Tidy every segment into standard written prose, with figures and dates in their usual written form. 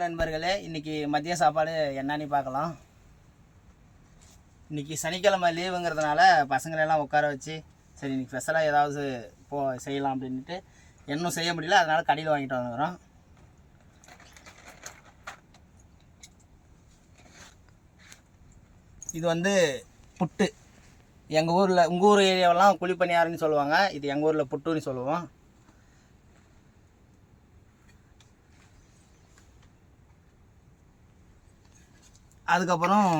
நண்பர்களே, இன்றைக்கி மதிய சாப்பாடு என்னன்னு பார்க்கலாம். இன்றைக்கி சனிக்கிழமை லீவுங்கிறதுனால பசங்களெல்லாம் உட்கார வச்சு சரி இன்றைக்கி ஸ்பெஷலாக ஏதாவது செய்யலாம் அப்படின்ட்டு இன்னும் செய்ய முடியல, அதனால் கடையில் வாங்கிட்டு வந்துக்கிறோம். இது வந்து புட்டு. எங்கள் ஊரில், உங்கள் ஊர் ஏரியாவெல்லாம் குழிப்பணியாருன்னு சொல்லுவாங்க, இது எங்கள் ஊரில் புட்டுன்னு சொல்லுவோம். அதுக்கப்புறம்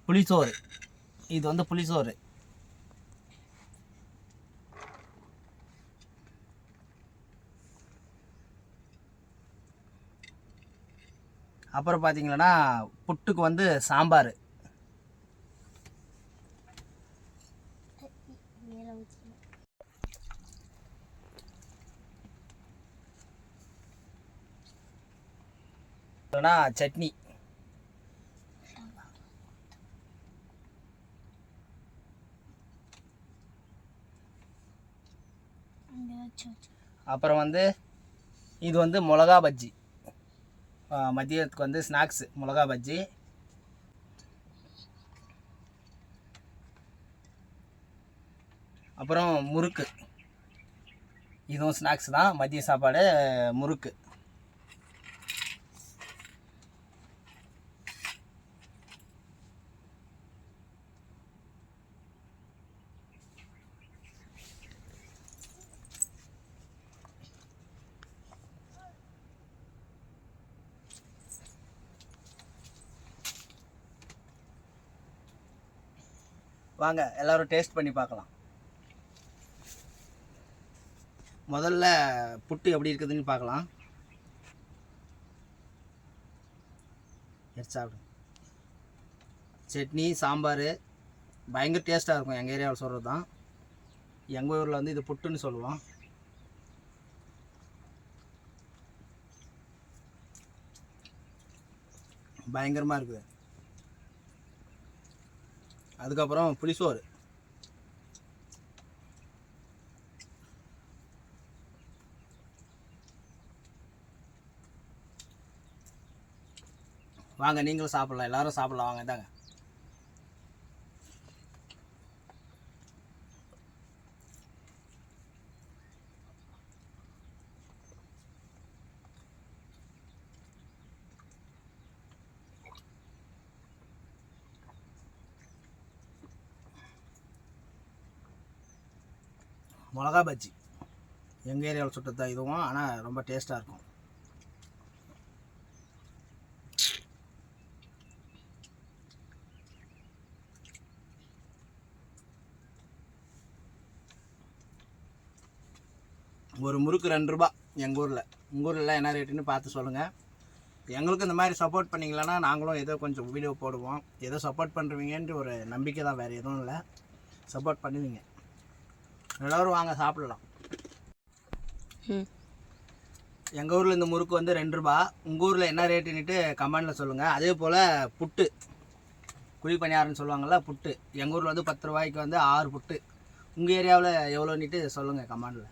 புளிசோறு. இது வந்து புளிசோறு. அப்புறம் பார்த்தீங்கன்னா புட்டுக்கு வந்து சாம்பார். சட்னி. அப்புறம் வந்து இது வந்து மிளகா பஜ்ஜி. மதியத்துக்கு வந்து ஸ்நாக்ஸு மிளகா பஜ்ஜி. அப்புறம் முறுக்கு. இதுவும் ஸ்நாக்ஸ் தான், மதிய சாப்பாடு முறுக்கு. வாங்க எல்லோரும் டேஸ்ட் பண்ணி பார்க்கலாம். முதல்ல புட்டு எப்படி இருக்குதுன்னு பார்க்கலாம். சாப்பிடு. சட்னி சாம்பார் பயங்கர டேஸ்ட்டாக இருக்கும். எங்கள் ஏரியாவில் சொல்கிறது தான். எங்கள் ஊரில் வந்து இது புட்டுன்னு சொல்லுவோம். பயங்கரமாக இருக்குது. அதுக்கப்புறம் புளிசோறு. வாங்க நீங்களும் சாப்பிடலாம், எல்லாரும் சாப்பிடலாம். வாங்க இதாங்க. மிளகா பஜ்ஜி எங்கள் ஏரியாவில் சுட்டது தான் இதுவும், ஆனால் ரொம்ப டேஸ்ட்டாக இருக்கும். ஒரு முறுக்கு 2 ரூபா எங்கள் ஊரில். உங்கள் ஊரில் என்ன ரேட்டுன்னு பார்த்து சொல்லுங்கள். எங்களுக்கு இந்த மாதிரி சப்போர்ட் பண்ணிங்களன்னா நாங்களும் ஏதோ கொஞ்சம் வீடியோ போடுவோம். ஏதோ சப்போர்ட் பண்ணுறீங்கன்ட்டு ஒரு நம்பிக்கை தான், வேறு எதுவும் இல்லை. சப்போர்ட் பண்ணுவீங்க. எல்லோரும் வாங்க சாப்பிடலாம். எங்கள் ஊரில் இந்த முறுக்கு வந்து 2 ரூபா. உங்கள் ஊரில் என்ன ரேட்டுன்னுட்டு கமெண்டில் சொல்லுங்கள். அதே போல் புட்டு, குழிப்பணியாருன்னு சொல்லுவாங்கள்ல, புட்டு எங்கள் ஊரில் வந்து 10 ரூபாய்க்கு வந்து 6 புட்டு. உங்கள் ஏரியாவில் எவ்வளோன்னுட்டு சொல்லுங்கள் கமெண்டில்.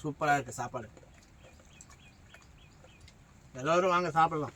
சூப்பராக இருக்குது சாப்பாடு. எல்லோரும் வாங்க சாப்பிடலாம்.